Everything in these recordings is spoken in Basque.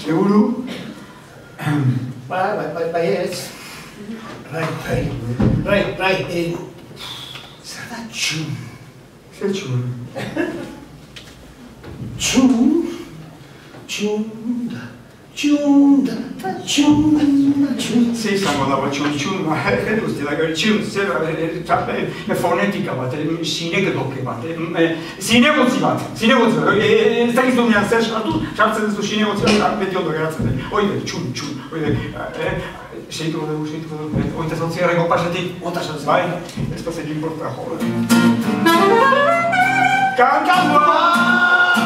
Seguru? Baietz. Bai, zer da txun? Zer txun? Txunda. Zer izango dago txun, ez guztiak, txun, zer fonetika bat, sinegedoke bat, zinegotzi bat, ez dakiz dunean zer sartzen duzu zinegotzi bat, beti ondo geratzen den, oide, txun, oide, seituko dugu, oita zontzigarreko pasatik, bai, ez da zer importa, jo. Kankanua!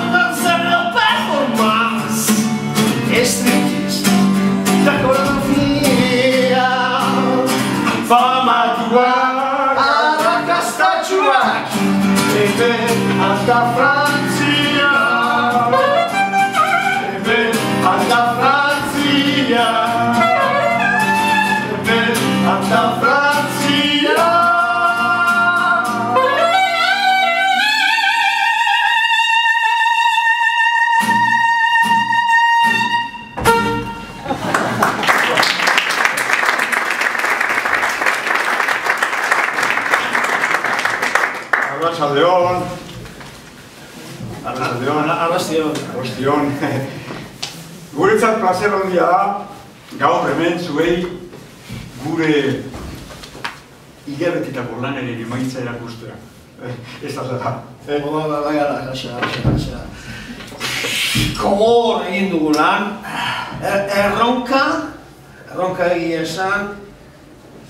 Danzano performance! Estrellas da coreografia famatuak arrakastatxuak ebe hasta Frantzia ebe hasta Frantzia ebe hasta Frantzia. Arrastion. Guretzat plazer handia da, gaur hemen zuei gure hilabetetako lanaren emaitza erakustea. Ez da zara. Gogor egin dugu lan, erronka egia esan,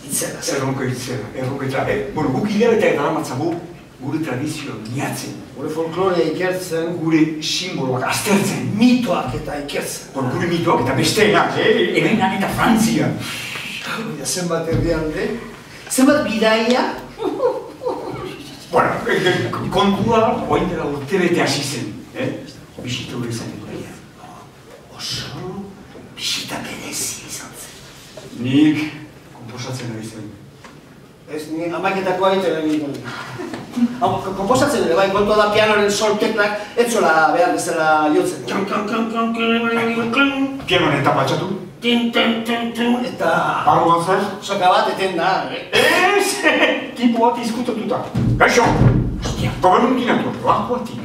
itzela. Erronka itzela. Bueno, guk hilabetea eta damatzagu gure tradizio niatzen. Gure folklorea ikertzen. Gure simboloak aztertzen. Mitoak eta ikertzen. Gure mitoak eta besteenak, hemenan eta Frantzia. Zenbat herrialde, zenbat bidaia. Bueno, kontua oain dela urtebete hasi zen. Bisita hori zen egoia. Oso bisita berezi izan zen. Nik komposatzen ari zen. Ez, ni amaketako aitera egin. Komposatzen ere, bai, kontua da pianoren solteklak, ez zola behar bezala jotzen. Pianoren tapatxatu. Eta... Barro gonzaz? Soka bat eten da, Ez! Tipo bat izkutatuta. Gaixo! Gobernutinatu, bakoatik.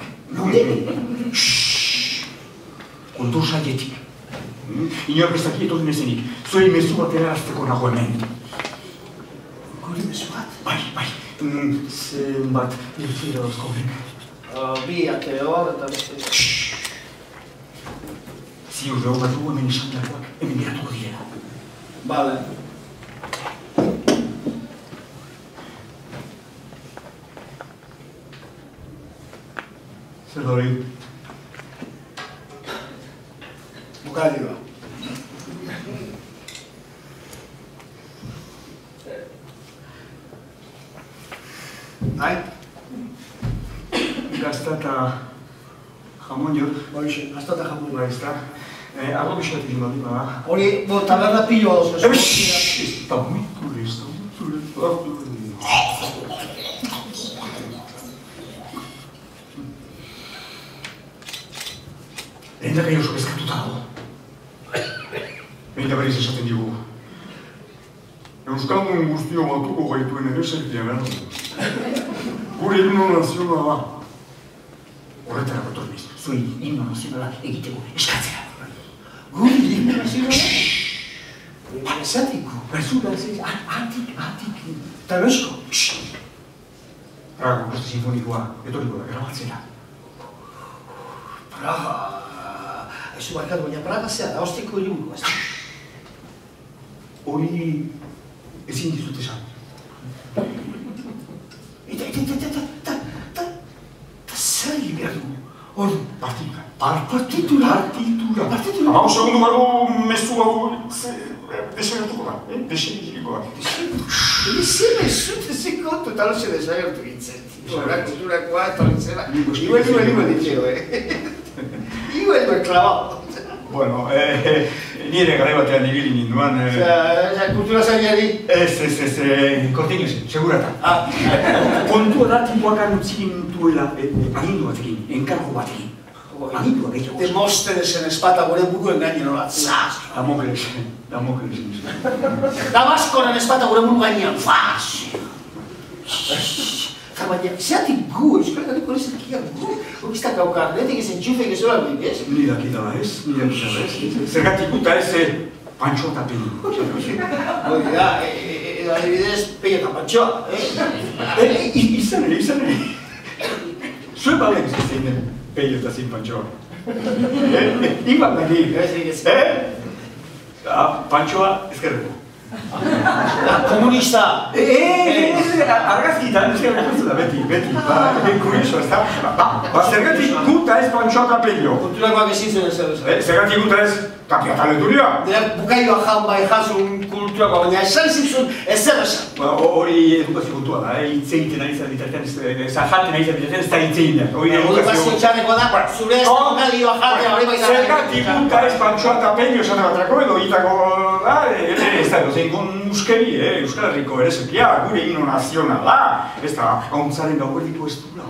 Kultur saietik. Inork ez daki etorri nezenik. Zuei mezu bat erarazteko nago hemen. Guri mezu bat? Bai. Zenbat irtzira dauzko horrek. Bi ate hor eta beste... ziur dugu bat dugu hemen esandakoak, hemen geratuko direla. Bale. Zer dori? Bukadioa. Nahi? Gazta eta jamon jo. Hoxe, gazta eta jamon. Ezta. Arro bisatik baldin bada. Hori, taberna pilloa dozu. Eta mitu ez da, zure partu. Lehendaka oso kezkatuta dago. Behin da berriz esaten digu. Euskaldun guztio batuko gaituen ere sektia behar. Gure himno nazionala. Horretara gotorniz, zuen himno nazionala egiteko eskatzea. Gure himno nazionala? Esatiko. Berzura, atik. Eta noizko? Praga, Orkestra Sinfonikoa, etorriko da, grabatzera. Praga... Ezu barkatu, baina Praga zea da, osteko hiriburua, ez da? Hori ezin dizut esan. Eta zer egin behar dugu? Hor, Partitura. Partitura? Hau segundu badu mezu hau desagertuko da, desagertuko da. Zer mezu kontu eta loxe desagertu gintzen. Hora, kulturakoa eta lintzela. Igual ditxeo, Igual clavado. Bueno, nire garai batean ibili ninduan... Kultura zainari? Ez, Cortiños, segurata. Kontua da tipuakan utzikin duela agindu batekin, enkargo batekin. Agindua gehiago. Demóstenesen espata gure buruen gainen hola, zaz! Damoklesen. Damaskoren espata gure buru gainean, faz! Baina, zeatik gu, Euskal Herriko lezekia gu, okiztak aukarnetik ez entxufek ez hola bik, ez? Ni dakitala ez. Zergatik guta ez Pantxo eta Pello. Hori da, edo adibidez, Pello eta Pantxoa, Izan ere. Zuen balen ez zein Pello eta zein Pantxoa. Iban gani. Pantxoa ezkerreko. Komunista! Argazkitan ezkerreko da, beti. Kurioso, ez da? Zergatik guta ez Pantxo eta Pello. Kulturakoak ezin zen ez. Zergatik guta ez Tapia talenturia. Bukaioa jan bai jazun kulturakoa, baina esan zintzun ezer esan. Hori edukazio kontua da, hitzeiten ari zen bitartean, jaten ari zen bitartean, ez da hitzein da. Edukazio txarrekoa da, zure ez bukaioa jatea hori baita. Zergatik guta ez Pantxo eta Pello esate batrako edo hitako, ez da, zein muskeri, Euskal Herriko erezekia, gure himno nazionala, ez da, hauntzaren gauerdiko ez dula.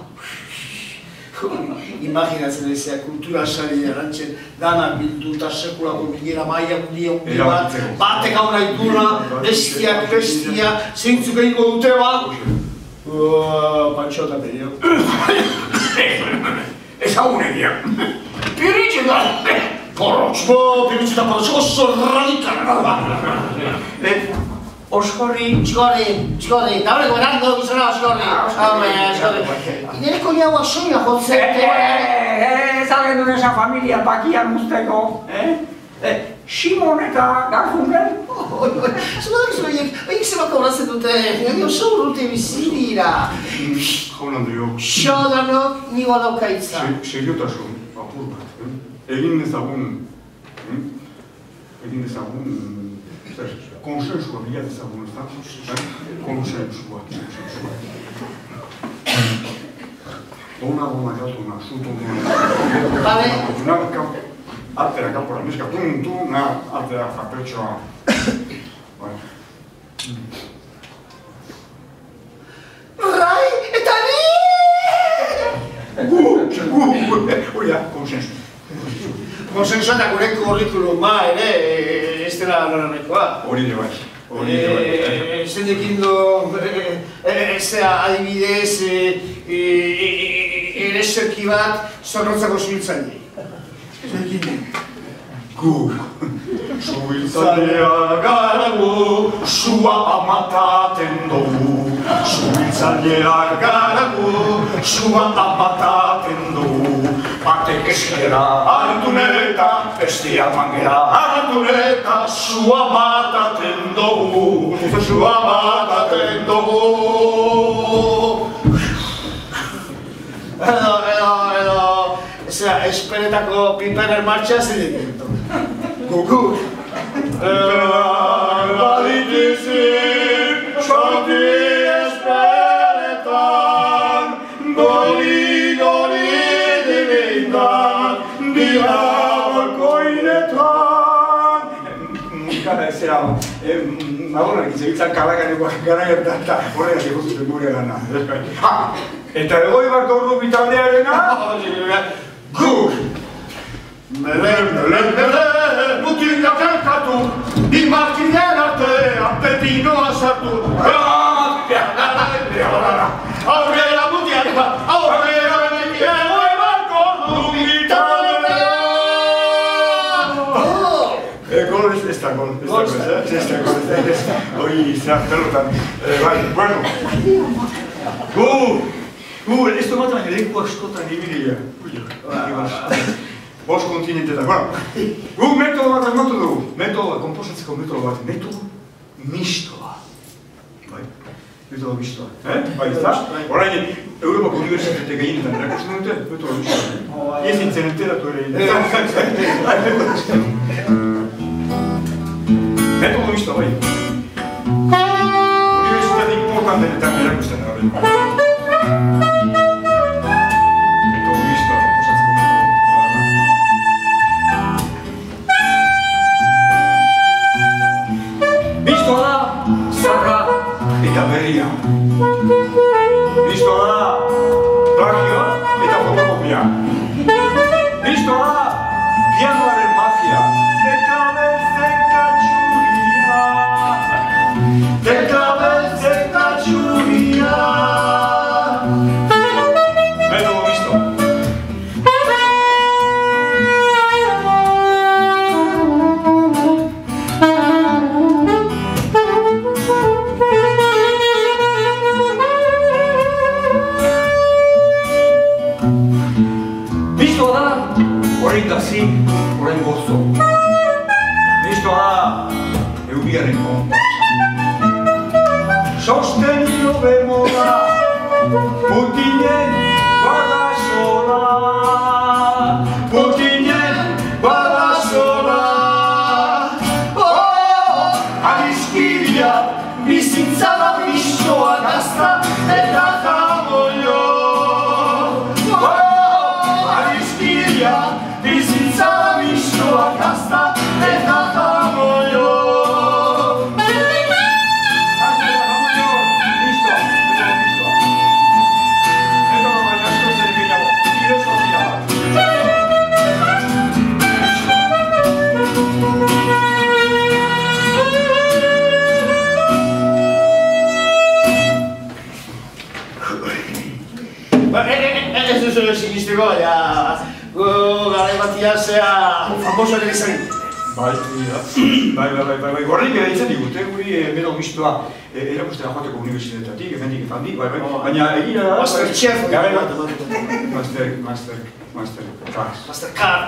Imaginatzen ezea, kultura sari erantzen, danak bilduta sekulako bilera maia hundia bat, batek hau nahi duna, bestia, zeintzuk egingo dute bat. Pantxo eta Pello. Ez hau negia. Piritxe da! Porrotx! Piritxe eta porrotx, oso radikala! Oskorri! Txigorri! Da horreko erando gizona Oskorri! Nereko jaua soina jotzete! Zagen duen esa familia bakian usteko, Simon eta Garfunkel? Zuma da horiek zebak horatzen dute, oso urrute bizi dira! Jaun Andreok. Xodanok nigo daukaitza. Seriotasun, apur bat. Egin dezagun, konsensua bila dezagun, ez da? Konsensua. Dona jatuna, zutuna. Bale? Artera kapora, neska, tuna, artera frapetxoa. Rai, eta ni! Oia, konsensu. Konsensua eta gure kurrikuluma ere, ez dela noranekoa. Hori ere bai. Zendekin do, ezea adibidez, ereserki bat zorrotzako suhiltzaile. Gu, suhiltzaileak gara gu, sua amataten dugu. Suhiltzaileak gara gu, sua amataten dugu. batek eskera, hartuneta, bestia mangera, hartuneta, sua bataten dugu, sua bataten dugu. Edo, esperetako piperer martxa ziren. Gugu. Baditizin, sorti esperetan, gori dibitan, dira balkoinetan. Musikala ez zera, magonak izabitzak kalaganeko gara gertan eta horrega zeko zuten gure gana. Eta egoi barko ordu bitaldearena? Guk! Melen, mutilak elkatu, bi makinen artean pepinoa sartu. Aurrera mutiak bat, aurrera egoi barko ordu bitaldean. Gol ez da gol, hori izan, pelotan. Bueno, ez tomaten leku askotan ibilia. Bost kontinentetan, bueno. Metodo bat ematu dugu, komposatzeko metodo bat, metodo mistoa. Metodo mistoa, bai ez da? Horain, Europako Unibertsitate gehienetan erakusten dute, metodo mistoa. Ez nintzen enteratu ere. Metodo mistoa, bai. Unibertsitate importantenetan erakusten da, bai. Eta berria. Listo da, plagioa eta fotokopia. Listo da, pianoaren magia. Eta beltzeka txuria. Eta beltzeka txuria. Metodo listo. Orain gozo. Listo da, euriaren konpatsa. Sostenido bemoda, Putinen badasola. Putinen badasola. Adiskiria, bizitzala mistoa gazta eta jamoio. Adiskiria, bizitzala mistoa gazta eta jamoio. Listo, listo. Eta baina asko zer gehiago, filosofia bat. Ez duzule sinisteko, gara batia zea famosoak ere izan. Bai. Horreik ditzen digute, guri metodo mistoa erakustera joateko unibertsitateatik, hemendik efandik, baina egira da... Masterchef, gara bat. Mastercard.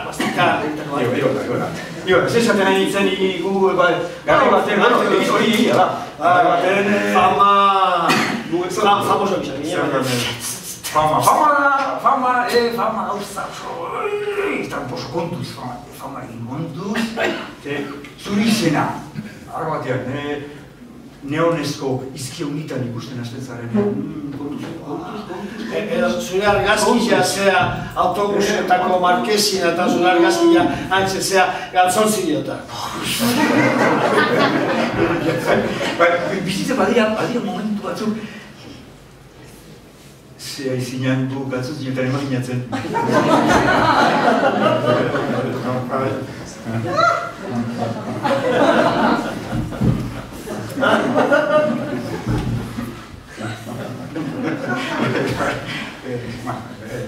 Ez esaten nahi nintzen gu gara baten, hori egia da. Famosoak izan. Fama, hau zazo, estan poso kontuz, fama egin kontuz, zuri izena, arra batean, neonezko izki unitan ikusten hasten zaren, kontuz. Zure argazkia zea autobusetako markezina eta zure argazkia antxe zea galtzonzi diota. Bizitza badira momentu batzuk, zea izinean du gatzuz dinotan emaginatzen.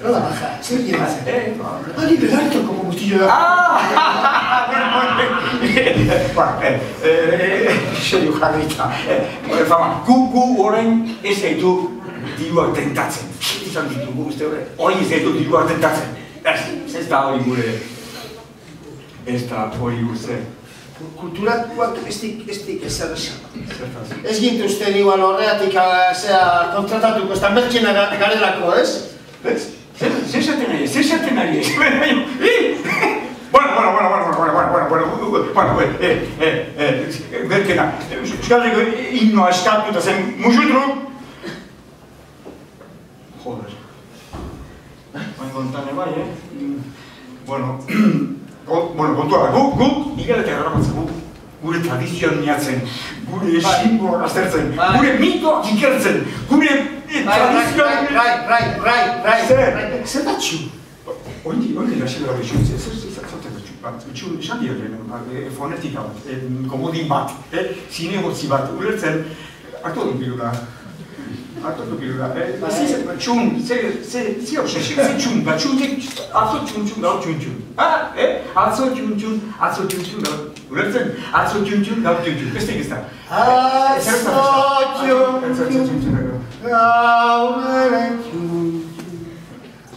Hola, baja, zer llevas? Ari belarto como mustillo da. Serio jarrita. Fama, gu orain ez gaitu diruak tentatzen. Izan ditugu, hori ez gaitu diruak tentatzen. Ez da hori gure. Ez da hori gure. Kulturatuak ez dik ezer esan. Ez gintuzten igual horreatik kontratatuko, ez da merkena garelako, ez? Ez? Zer esaten ari ez? Bueno, merkena. Euskal Herriko himnoa eskatuta zen musutru. Joder. Bain kontane bai, Bueno, kontua da, guk igeletea gramatzen, gure tradizioan miatzen, gure simboloak aztertzen, gure mitoak ikertzen, gure tradizioan... Rai, zer da txu? Oindi gaxela gabe txu, zer txu, esan dira, fonetika bat, komodin bat, zinegotzi bat, ulertzen, aktuadun pilura. Txun, ze obsesio, ze txun, bat txun, atzo txun, gaur txun. Atzo txun, gaur, ulertzen? Atzo txun, gaur txun. Beste ez da. Atzo txun, gaur ere txun,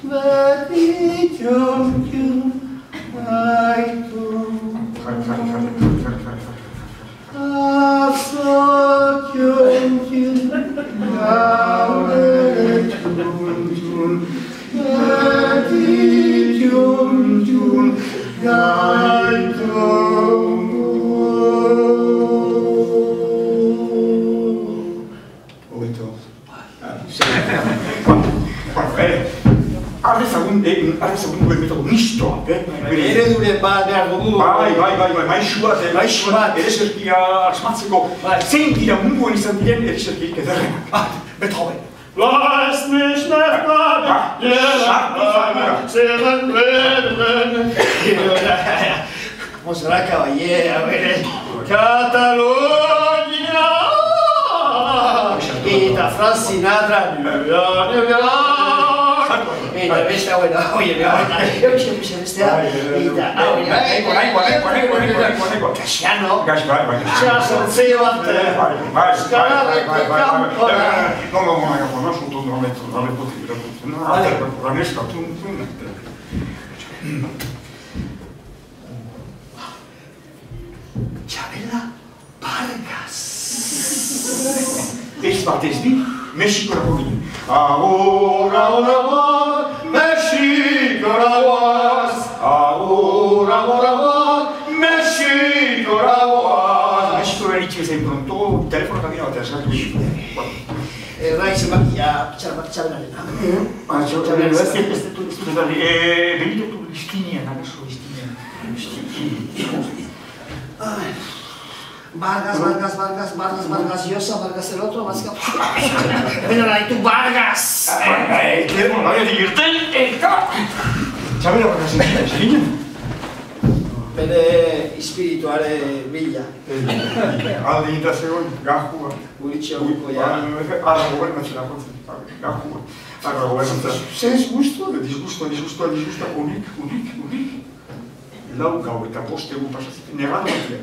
beti txun, gaitu. Atzo txun, gaur ere txun, beti txun, gaitu. Obeto. Arrezagun gure metodo mistoa, Ereduren bat behar dugu. Bai, maixu bat, ereserkia asmatzeko, zein dira munduan izan diren ereserkirik ederrenak. Beethoven. Lass mich nicht bleiben, Monserrat Caballé, Catalunya, eta Frank Sinatra, New York. Eta beste hauena, euken bestea, eta hauena, Casiano, Txasontzio bat, Eskarreko kanpo da. Txabela Vargas. Ez bat ez bi, Mexikorako ginen. Agur, Mexikora goaz. Agur, Mexikora goaz. Mexikora eritxe bezain pronto, telefono kabina bat eskatu ginen. Raiz emakia, txabelaren. Begitatu izkinean, agazo izkinean. Vargas, Llosa, Vargas el otro, Vargas... Pero la tu Vargas! Txabela Vargas egin? Bere espirituare bila. Alde egin zegoen, gajua. Guritxo guko ya. Arra gobernatzen akotzen, gajua. Arra gobernatzen. Zer disgusto, unik. Lau gau eta poste gu pasatzen, negatu batia.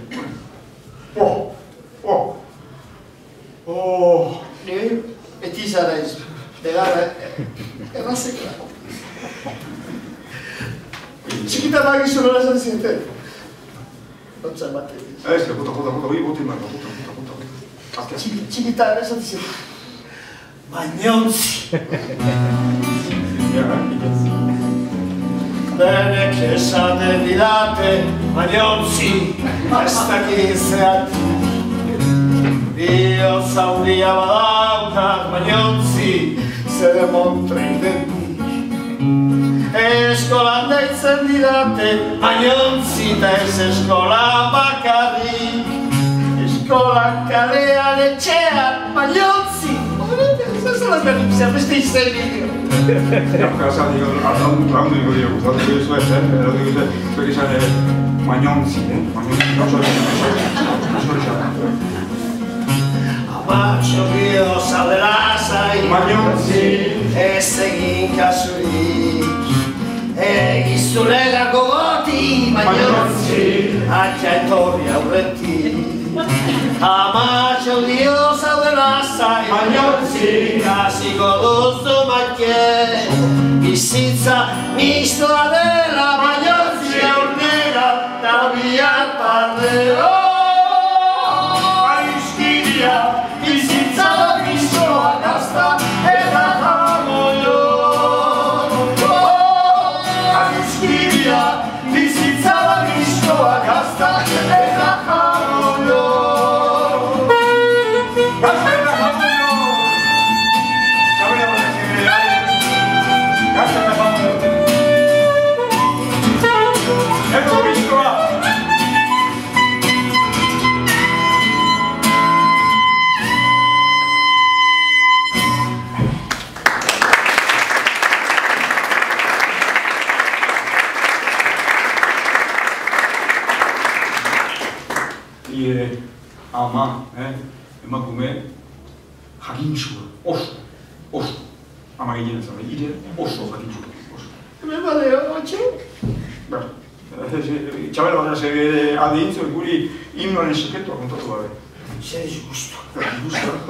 Ni beti zara ez, begara, errazekla. Txikita bagizu nola esan zinten. Notzak bate. Ez, bota, botin bat, bota. Txikita esan zinten. Bainontzi. Denek esaten didate, bainontzi, ez dakit zeat. Bihotz handia badaukat, bainontzi, zere montrein dentik. Eskolan deitzen didate, bainontzi, eta ez eskola bakarrik. Eskola kalean etxean, bainontzi, ez zalaz behar dut beste izenik. Gauza, lagundu niko dira, gustatu duzu ez, zuek izan mainontzi, gauza Amatxo bioz alderazai, mainontzi, ez egin kasurik. Egiztulega gogoti, mainontzi, atxa etorri aurretik. Amatxo bioz alderazai, mainontzi, kasiko duzu maite. bizitza mistoa dela, baina ziaunera da bihar pardero. Aizkiria, bizitza da mistoa gazta eta jamoio. Aizkiria, bizitza da mistoa gazta eta jamoio. Ama, emakume jakintsua, oso. Ama gehien ez da, ire oso jakintsua. Hemen badeo, batxe? Txabela bat alde intzu, guri himnoaren sekretua kontatu gabe. Zer disgustu.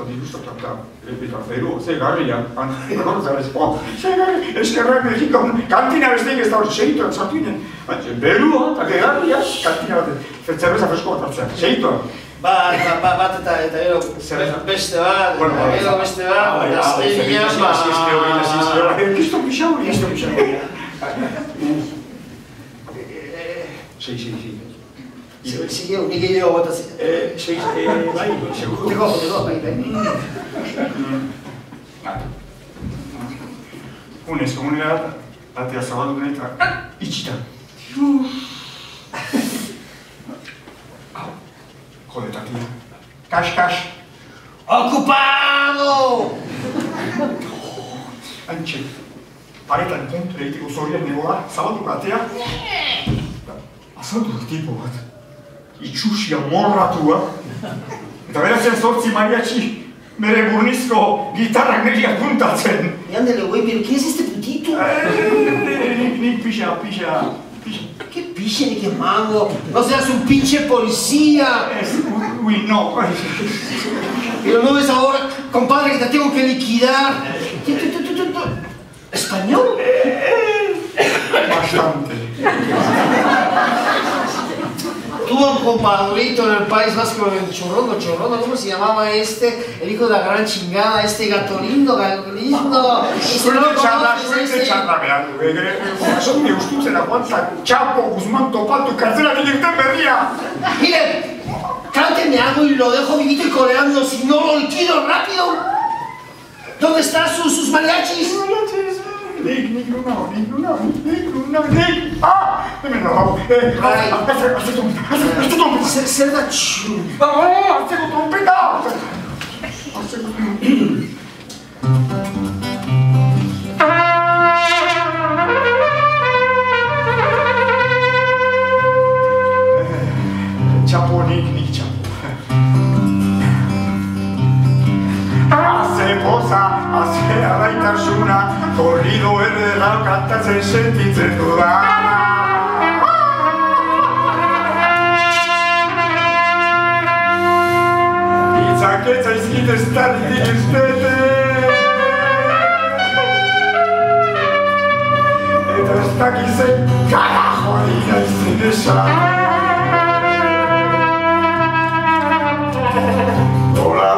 Disgustu, eta Peru, ze garria, ze garria, eskerrak egin kantina besteik ez da hori, segituak zartu ginen. Perua, eta garria, kantina bat, zerbeza fresko bat hartzea, segituak. Bat eta gero beste bat, gero beste bat, gazteria, Kiston pixauri. Sei. Sigeu, nik egin dugu bota zin. Bai, seguro. Teko, bai. Unez, komunera atea zabaldu dena eta itxita. Jode, tatia. Kas. Okupado! Antxe, paretan kontra egiteko zorian negoa, zabaldu atea. Azaldu tipo bat. Itxusia morratua. Eta beratzen 8 mariachi bere burnizko gitarrak neria puntatzen. Ándale, güey, pero ¿qué es este putito? Nik pixa. ¿Qué piche ni qué mango? No seas un pinche policía. Uy, no. Pero no ves ahora, compadre, que te tengo que liquidar. ¿Español? Bastante. Tuvo un compadrito en el País Vasco, el Chorrondo, ¿cómo se llamaba este? El hijo de la gran chingada, este gato lindo. Suerte txarra behar du, Son eustutzen aguantzak Txapo, Guzmán, topatu, kartzela dirten berria. Miren, cánteme algo y lo dejo vivito y coreando, si no lo liquido rápido. ¿Dónde están sus mariachis? Nik, Luna. Ah! Hemen nago. Hazte trompeta. Zer da txu. Hazteko trompeta. Txapo, nik txapo. Haze poza, haze alaitasuna, korrido erdera kantatzen sentitzen dudana. Itzak ez zaizkit ez talitik iztete. Eta ez dakizen karajo dira izin esan. Gora,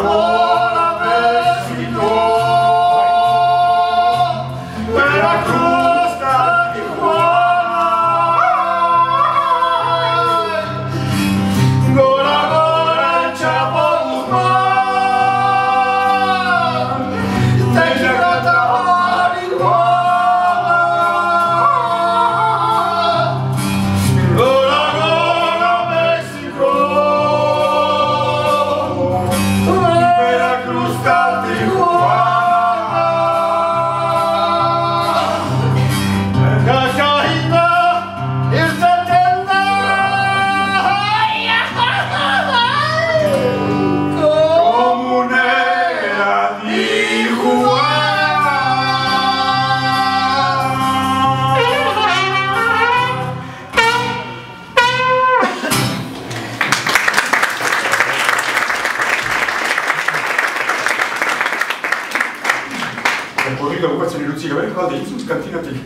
Musika bukatzen erutzi gabe, alde intzuz kantinatik.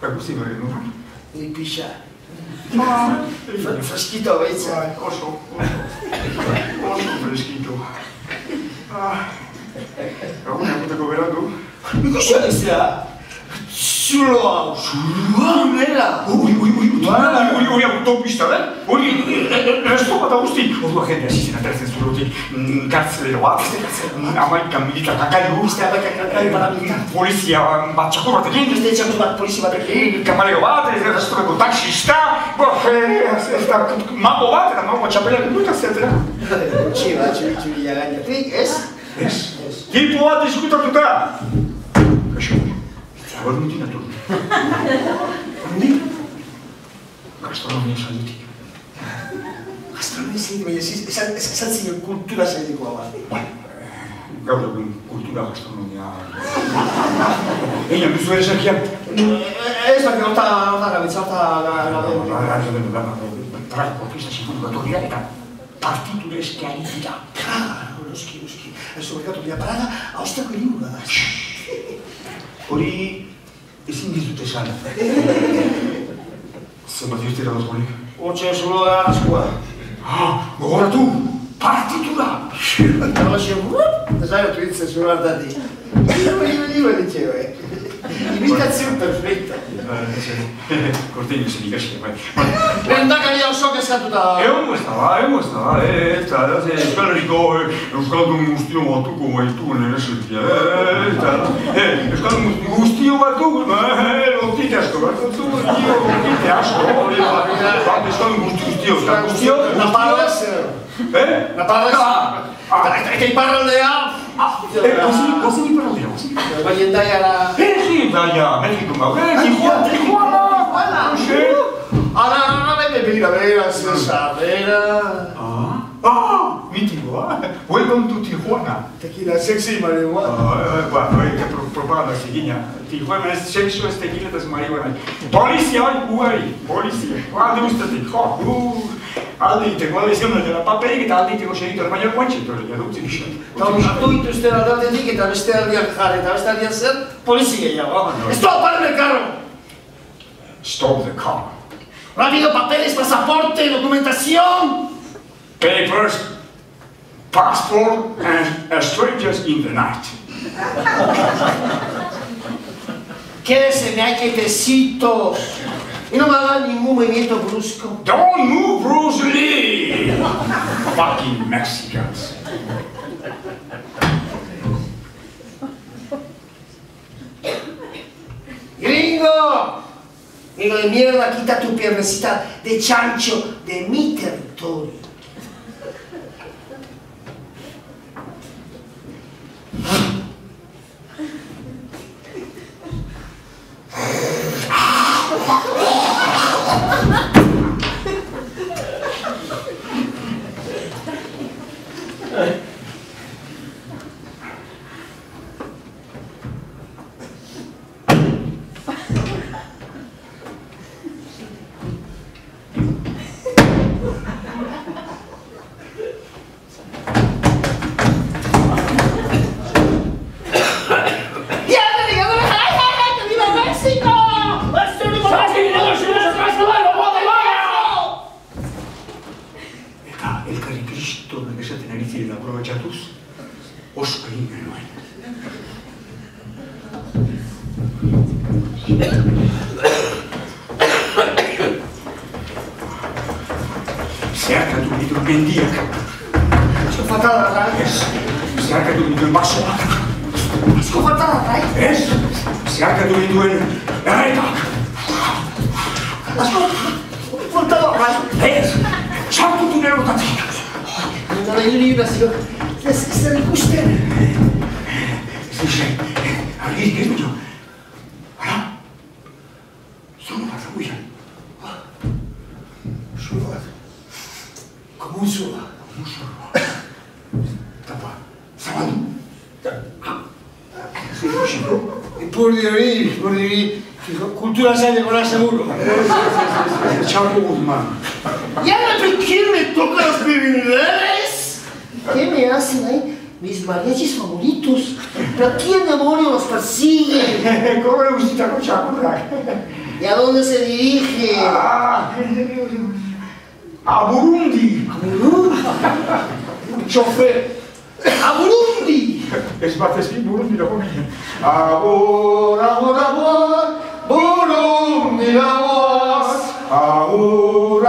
Ikusi dure, nura? Ni pixa. Freskito behitza. Oso freskito. Gaunen aguteko beratu. Ikusi alizea. Zulo hau. Zulo hau nera. Uri autopista, Uri, resto bat agustik. Ordua jendea zizen ateratzen zulotik. Kartzelero bat. Amaika militar kakailu. Polizia bat txakur batekin. Beste txakur bat polizia batekin. Kamarero bat, restaurako taxista. Mapo bat, eta mapo txapelak dut, etc. Txibila gainatik, ez? Ez. Tipo bat diskutatuta. Kaixo. Hor nuti natu. Handi? Gastronomia saldutik. Gastronomia saldutik, baina esan zinen kultura saildikoa bat. Gaur egun kultura gastronomia... Eina, duzu ere sakian? Ez baki, horta gabitza, Prago, festa simulgatoria eta partiture eskiari dira. Noski. Simulgatoria Praga, Austriako hiriburu da. Hori ezin dizut esan. Zenbat irtera dozgonik? Hortxe zulo da askoa. Gogoratu! Partitura! Hortxe, ez da ditzen zulo hartatik. Iba ditxeo, Imitazione perfetta. Cortegno si dice bai. Lehendakari osoak eskatuta. Egongo estaba. Euskaldun guztio batuko baitu neresetia. Euskaldun guztio batuko, lotite asko, lotite asko. Euskaldun guztio. Naparraz? Naparraz? Eta iparraldea? Gozi iparraldea. Bai endaiara... Daia, Mexiko gau, Tijuana! Ara, begira, zesarrera... Mítico, welcome to Tijuana. Tequila sexy, marihuana. Bueno, hay que propagar la siguiente. Tijuana es sexo, es tequila, es marihuana. Polizia, polizia. Guarda ustatik, alde iteko, alde izan dut, paperik eta alde iteko segitore, baina guantxetor, jadutzi gixen. Hartu dituzten aldatetik eta beste aldiak jarri, eta beste aldiak zer, polizia gehiago. Stop, parme el carro! Stop the car. Rápido, papeles, pasaporte, documentación! Papers, passport, and strangers in the night. Quédese, me hay quietecitos. Y no me hagan ningún movimiento brusco. Don't move, Bruce Lee! Fucking Mexicans. ¡Gringo! Gringo de mierda, quita tu piernecita de chancho de mi territorio. Cultura saide seguro. Chapo Guzmán. ¿Ya me quién me toca los privilegios? ¿Qué me hacen ahí? Mis mariachis favoritos. ¿Pero quién demonios los persigue? ¿Cómo le gusta con Chapurrak? ¿Y a dónde se dirige? A Burundi. ¿A Burundi? Chofer. ¡A Burundi! Es batezki Burundi lo pone. Abor, Burundi la voz. Abor,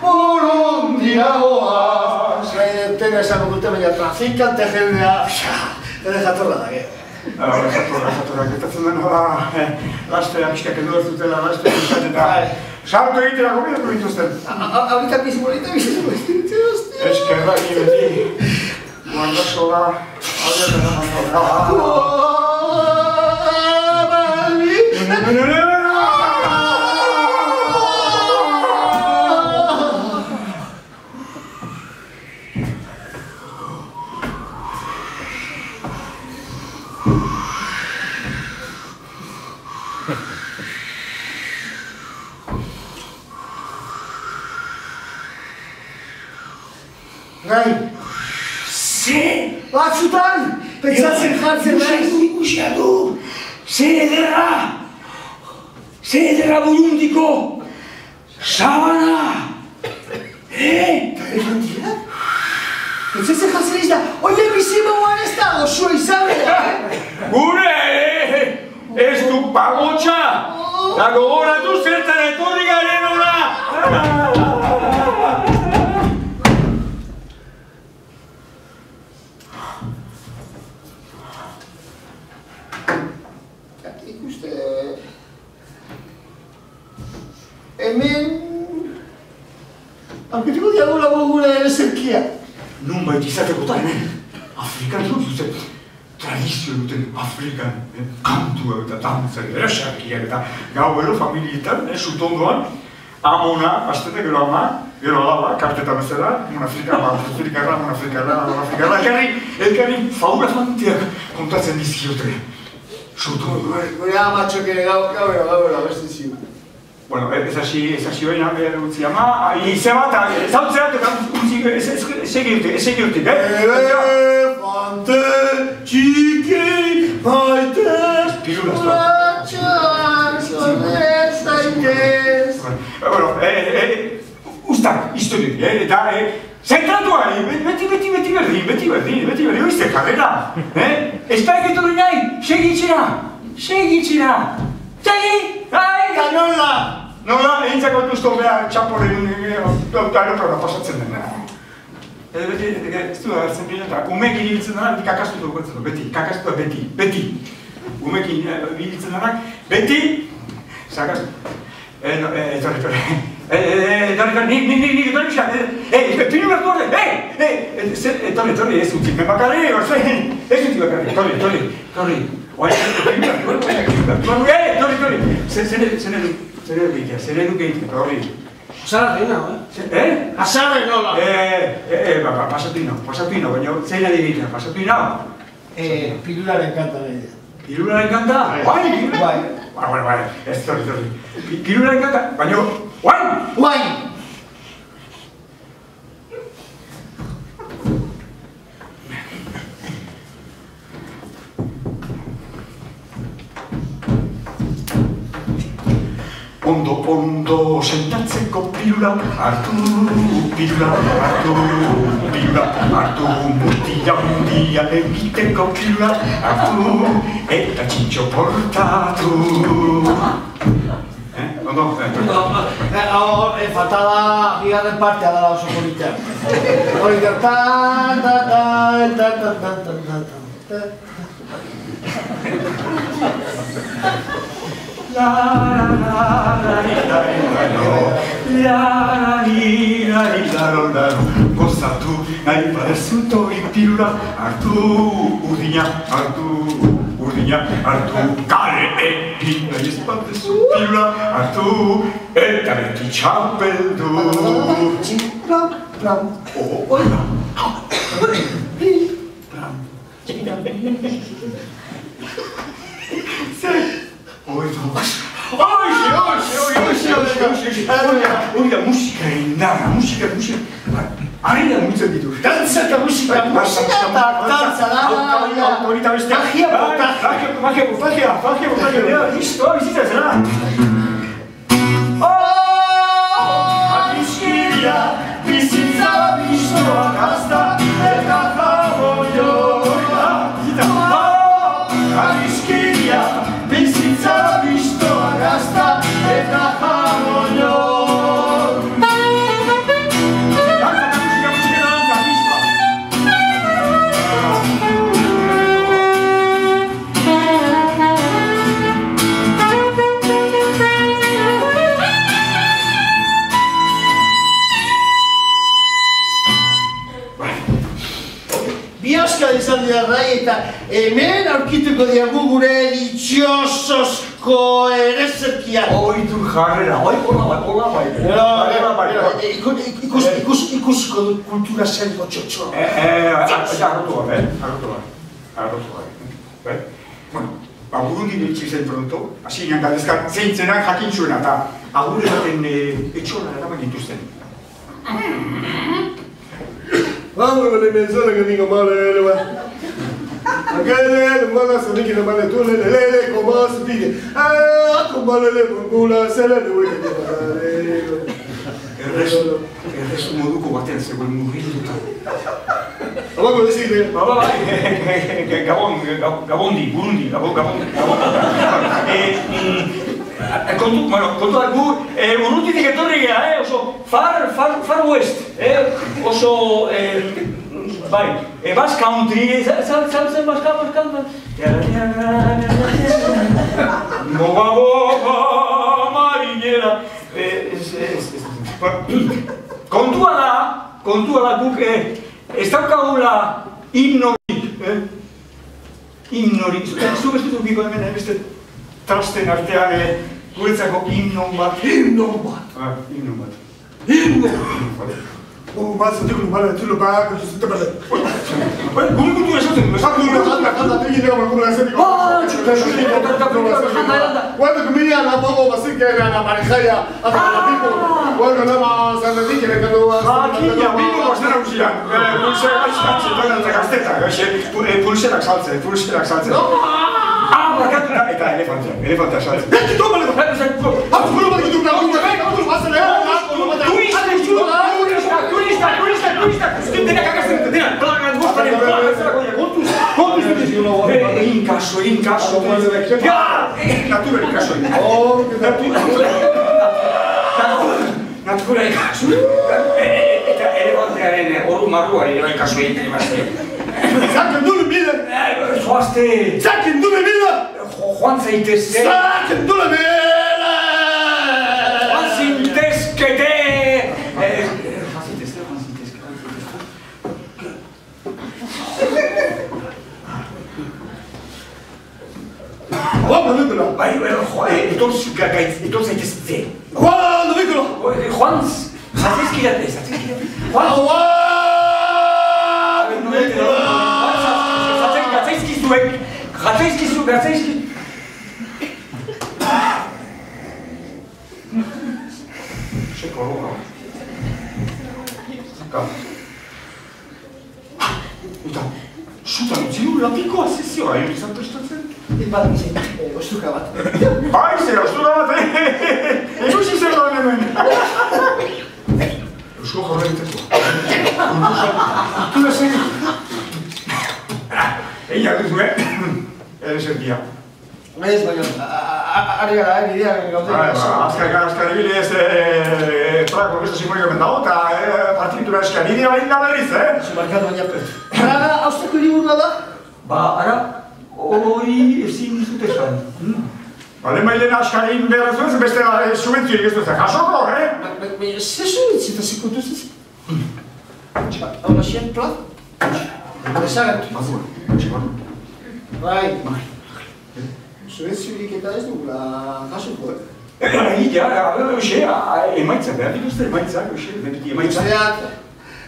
Burundi la voz. Tenga esa cultura media traficante, jendea. Te deja toda la guerra. Gatorrak, gertatzen dena da, lastea, pixkak edo ez dutela, lastea pixkat eta salto egitera gobiatu dituzten. Ahorita bizimolita hostia. Eskerrak beti, guandazo da, abiatzen da. Gai! Ze! Batzutan! Pentsatzen jartzen naiz! Ikusia du! Ze ederra Burundiko! Sabana! Esan dira? Pentsatzen jartzen naiz da, oie bizimoan ez da osoa izabela! Gure! Ez du pagotxa! Da gogoratu zertan etorri garen ona! Hemen... Aurkituko diagula gure eserkia. Nunbait izateko da hemen. Afrikan zuzen. Tradizio duten Afrikan. Kantua eta dantzak, erasakiak eta gauero familietan, sutondoan. Amona, astete gero ama, gero alaba, karteta bezala. Afrikarra. Elkarri faula fantiak kontatzen dizkiote. Sutondoan. Gure amatxok ere gauero, beste ziu. Bueno, ez hasi hori nahi behar utzi ama, izan bat, zautzeat eta segirtik, Elefante txiki baitez, uratxoak zonez daitez. Bueno, ustak, historik, eta zentratua, beti berdin, oizte, jarrera. Ez da egetu dut nahi, segitxera. Eta nola, egintzako duzto behar txaporen aeroplana pasatzen dena. Ez du da hartzen bilen, eta umek iribiltzen denak, kakastu dugu beti. Umek iribiltzen denak, beti, zakastu. Nik etorri pixka, pinu bertu orde, etorri, ez utzi, bakarri, ez utzi bakarri, etorri. Zer eduk egiten, horri. Azarra dena, Azarra nola? Pasatu ino, baina zein adi egiten, pasatu ino? Pilularen kanta nahi da. Pilularen kanta? Bai! Bai, ez torri. Pilularen kanta, baina, bai! Ondo sentatzeko pilula hartu, mundia egiteko pilula hartu, eta txintxo portatu. Ondo? Falta da, bigarren partea da oso politea. Hori Gozatu nahi badezuto pilula hartu, urdina hartu, kale egin nahi ez badezu pilula hartu, eta beti txapeldu. Plam, Oito. Hori da musikaren indarra, musika. Ari da mugitzen ditu. Dantza eta musika eta dantza da. Hori da beste. Magia botagia. Listo, bizitza zera. Adiskiria, bizitza bizoa gazta, eta jamoioa. Adiskiria, bizitza bizoa gazta, eta jamoioa. Biazka izan dira rai eta hemen aurkituko diagu gure ditxosozko erezerkia. Oitu jarrera, hola bai. Ikusiko dut kultura zainko txotxoa. Arrotu bai. Bueno, Burundi bitxi zen pronto, hasi ginen galdezkan zeintzenak jakin zuena eta agure baten etxola eraman dituzten. Vamos con le mezzone che dico male, magari mala sono che male tu le come si dice come male le bula se le due che fare il resto moduko batean zegoen mugituta. Abago decide Gabondi, Burundi, Gabon. Kontu algu, Urrutitik etorri gea, oso far west, oso, bai, Basque Country, zatzen Basque Country? Boba, marinera, kontua da guk, ez daukagula himnorik, zu bestutu biko hemen, beste trasten artean guretzako himnon bat. mazzo dico male tu lo pago ci sta bene Gure kultura esaten du, guarda che mi ha la bobo ma si che era una pareja a la tipo guarda la ma sanno di che le cado Makina, bingo bastera usian. Pulserak saltzen. Barkatu da, eta elefantea saltzen. toma le Egin kaso. Natura kaso. Natura kaso. Eta elefantearen oru marruari kaso egiten emazte. Zaken du le mila! Zoazte! Zaken du le mila! Joan zaitezke! Zaken du le mila! Joan zaitezkete! Guarda, Nicola! Bai, etor zaitezte! Guarda, Nicola! Joan zaitezkidate! Gatzaizkizu! Seko loga. Eta, sutan utzi du lapikoa zezioa, izan prestatzen? Bat bizit, ostruka bat. Bai, zera, ostruka bat, ikusi zer da hemen. Eusko jorraiteko. Kultura zen. Eia duzu, ere zerkia. Ez, baina, ari gara, bidean gaude. Azkar ibili ez Praga Orkestra Sinfoniko hemen dago, eta partitura eskari dira bain da berriz, Zumarkatu baina, Praga hausteko hiriburua da? Ba, ara, hori ezin dizut esan. Bale mailen askari behar zuen, beste subentzioik ez duzak. Jasoko, Zer subentzio eta zikuntuz ez? Hau nasien, plat? Ezagatu. Bai. Subentzioik eta ez dugula jasoko, Emaitza, behar dituzte emaitzak, beti emaitza. Zerak,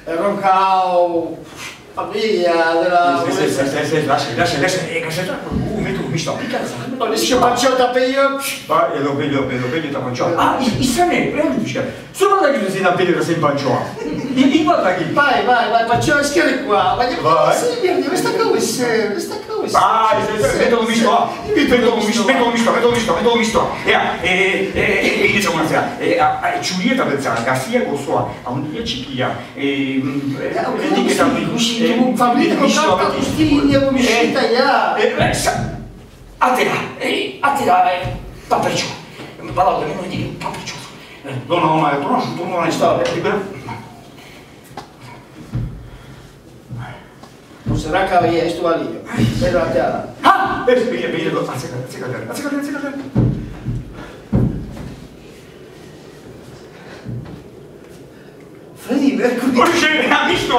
erronka hau, familia, dela... Ez, lasai, kasetak, visto applicare. Adesso panciata per io. Ma lo vedo da panciata. Ah, il strane, solo da che si da pedere sei panciata. In guarda che. Vai, panciata schiere qua. Vai, questa cosa. Vai, vedo misto. E iniziamo una sera. Giulietta pensava, Garcia con sua, a un dia cicchia. Famiglia con tanta costiglia, come uscita ya. Attira, papriccio. Parola che non dico papriccio. No, ma tu non hai storia. Non sarà cavaliere, sto a lì. Vedo la terra. Ah! Vedo, azzecate. Freddy Mercury. Visto,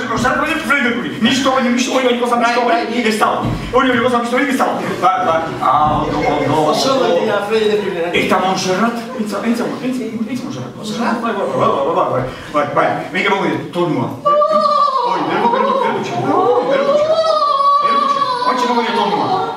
non serve vedere Freddy Mercury. Visto, ogni cosa visto lì stavo. Ogni cosa visto lì stavo. Vai. Ah, no. Posso vedere a Freddy Mercury? E sta Montserrat? Iniziamo Montserrat. Vai. Mica vuoi vedere, torno. Veloce. Oggi non voglio torno.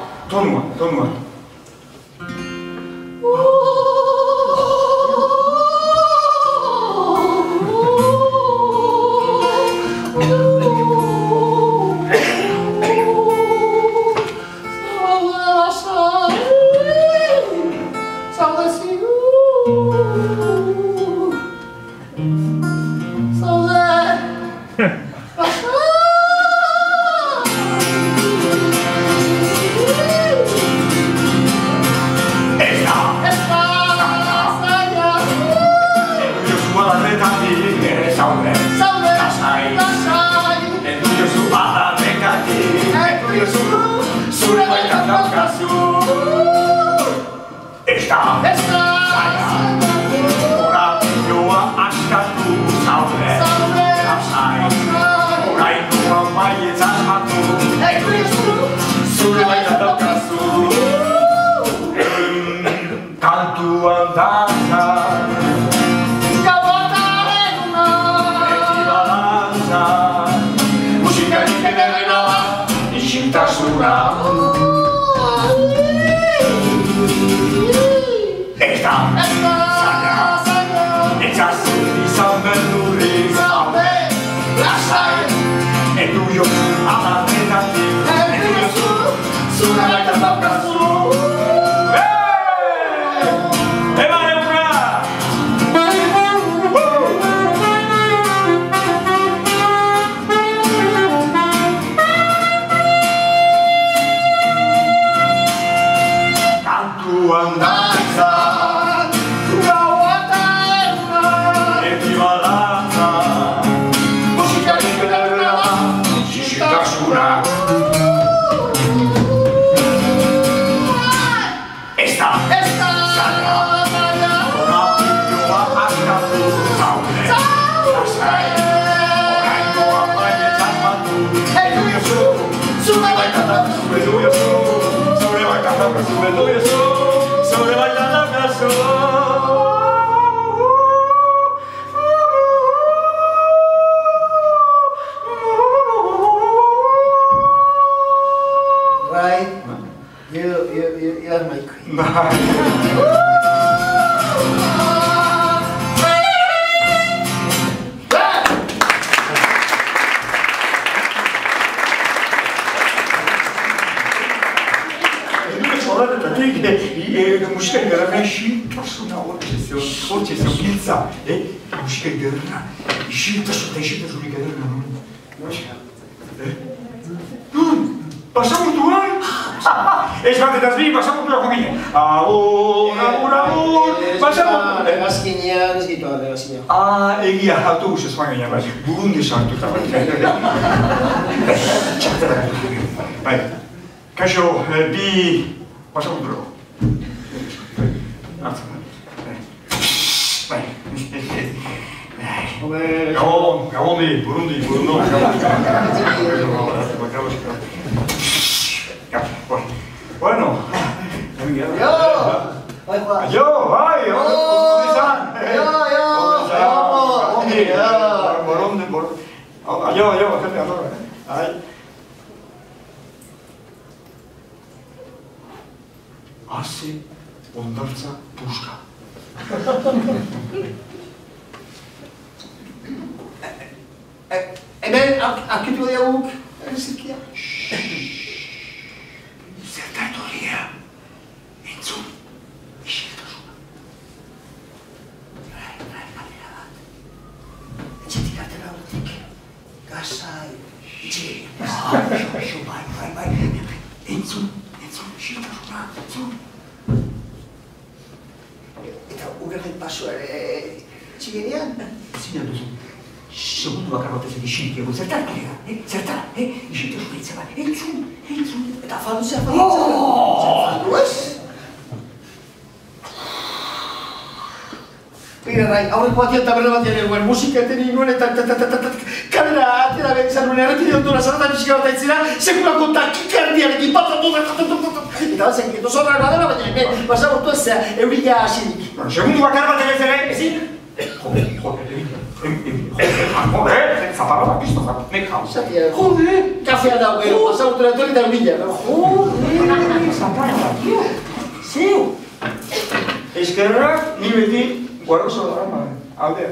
Burundi santo vai. Cascio B. Facciamo duro. Vai. Burundi. Bueno. Yo, vai. Ase, ondartza, puska. Hemen, aurkitu diaguk, zirkia. Zerta etorria, entzun, isiltasuna. Kalera bat. Etxetik atera horretik. Gazai, itxerik. Bai. Entzun, isiltasuna, entzun. Eta ugerren paso ere txigenean? Zina duzu, segundu bakar batez isiltik egon, zerta etorria, zerta, isiltasuna itzaba, entzun. Eta faluzea faldu ez? Begira, Rai, aurreko batian eta berre batian eguen musika eten inuen eta kalera atera behizan nuen errekide ondura zaratan musika bat aitzera sekulako takikardiarekin eta bazen gito zorra badela, baina hemen basabortu ez zea eurila asirik. Segundu bakar bat egin zere, ezin? Joder, zaparra bat pizto zara, nek hau. Joder, kafea dago gero, basabortu etorri eta eurila. Joder, zaparra bat, tio. Zeu. Eskerrak, ni beti guarroso da, aldea.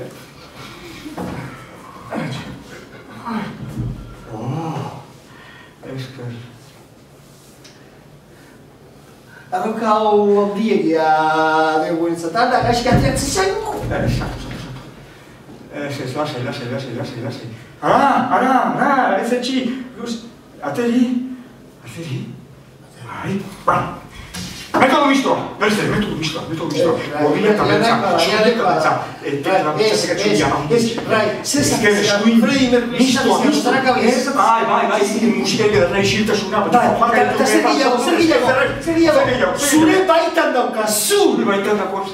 Esker. Arroka hau handiegia dugu entzatan, da gaizki atriatzen zaigu. Ez, lasai. Ara, ez etxi. Ateri. Ai, ba. Metodo mistoa. Gordina eta beltza. Rai, zezak Freddie Mercury mistoa. Bai, musika egitea isiltasuna. Eta zer gehiago, zure baitan dauka, Zure baitan dauka.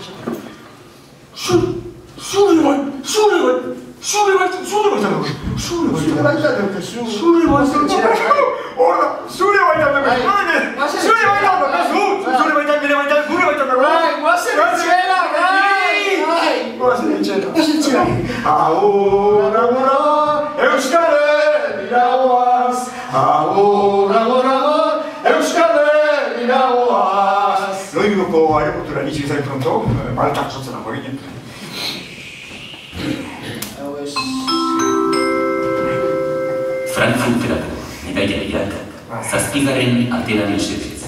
Loiuko aeroportura iritsi zain pronto, baltak sotzen dago eginen. Frankfurterako, medaiariak, zazpigarren aterari esertziz.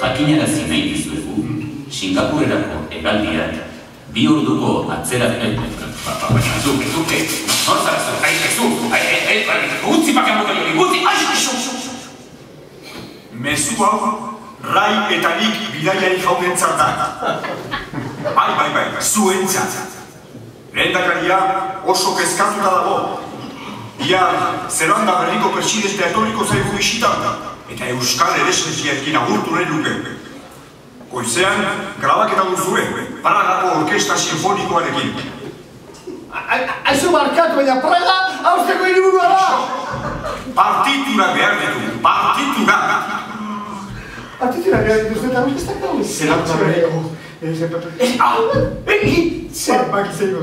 Jakinarazi nahi dizuegu, Singapurerako hegaldiak, 2 orduko atzerapen... Zuke, norzara zu, utzi bakamoko jori, utzi! Mezu hau, Rai eta nik bidaiari jaunentzat da. Bai, zuentzat. Lehendakaria oso kezkatuta dago. Ia, Zelanda berriko presidentea etorriko zaigu bisitan, eta Euskal Eresenziarekin agurtu nahi luke. Goizean, grabaketa duzue, Pragako Orkesta Sinfonikoarekin. Aizu markatu, baina Praga hauzteko hiriburua da! Partitura behar ditu, partitura! Partitura behar dituzte eta orkestak dago? Zelanda berriko... Zer bakizeko,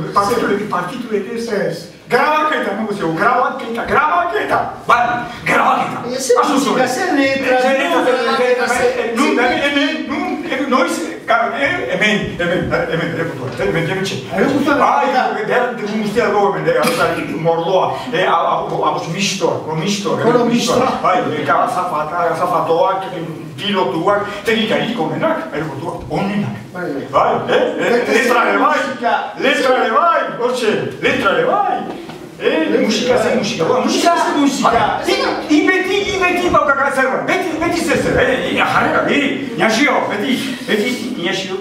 partituek ez. Grabaketa, negozio, grabaketa! Bai, grabaketa! Zer musika, zer letra, noiz, hemen, bai, behar dugun guztia dago hemen, mordoa, abos mistoa, bai, azafatoak, pilotuak, teknikariko onenak, aeroportuak onenak. Bai, letrare bai, hortxe, letrare bai. Musika. Ibeti baukaka zerba, beti zezer, jarrera, niasio, beti, niasio.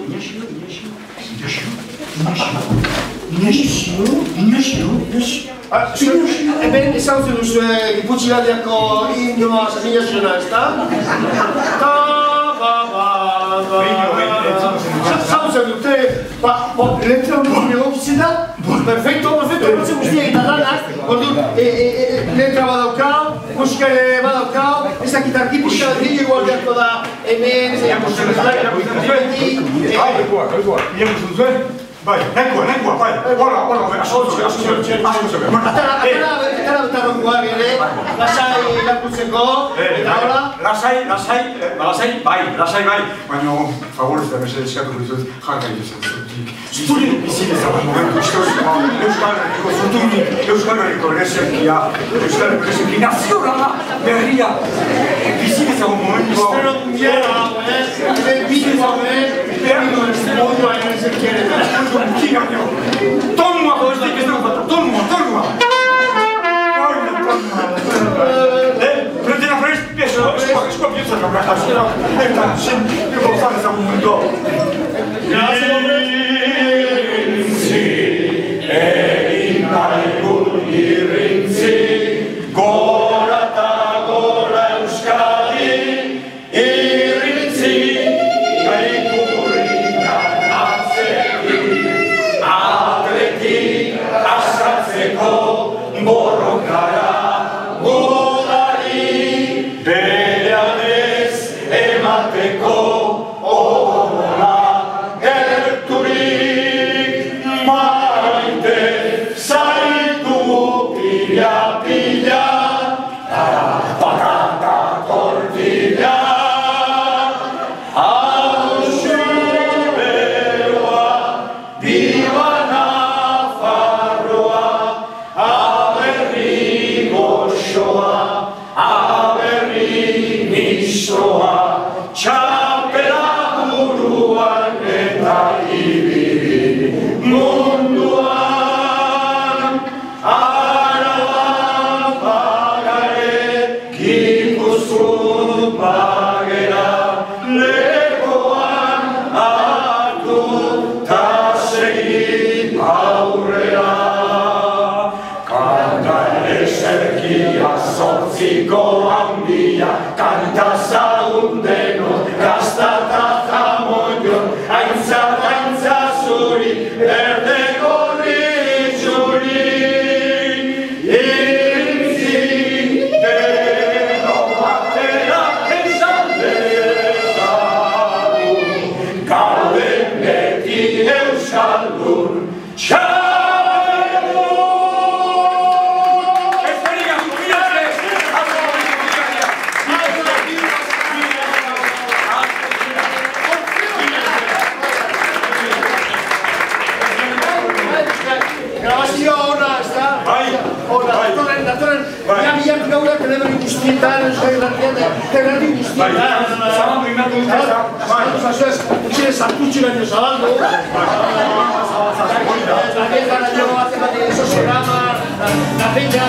Hemen ezagutzen duzu Giputxiladiako himnoa Sasinaziona, ezta? Ezagutzen dute, letra honekin egokitzen da, perfecto, horretzen guztiak eta lanak, orduan, letra badaukau, musika ere badaukau, ez dakit arkipuska bat gehiago aldeako da, hemen, Bai, nahikoa, bai, hola, asko zobe. Atara tarrokoak ere, lasai irakurtzeko, eta hola? Lasai, bai, baina, favorez da mesede eskatuko dizut, jarra iruzen zutik. Zuri bizit ezagun momentu historikoa, Euskal Herriko reserkia, nazionala, berria, bizit ezagun momentu. Espero mundiera, bizit modua reserkiaren. Tonua, ez dugu bat, tonua. Pretena frest, eskoa pieza kamera, eta zen, ego zan ezagun momentu. Irrintzi, egin nahikun irrintzi, gora eta gora Euskadi, irrintzi, gaikurrikan atzetik, atletik askatzeko borrokara, godari, berean ez emateko ogola. Zortziko handia, kanta zagun denok, gaztata zamoio, aintza zuri, berde gorri txuri. Irrintzi, denok batera esan dezagun, gauden beti euskaldun, Biak gaura telebari guztietan, telebari guztietan. Zabaldu inatu duteza. Utxile sartutxi baino zabaldu. La vieja la llevo hace más de esos programas, la peña,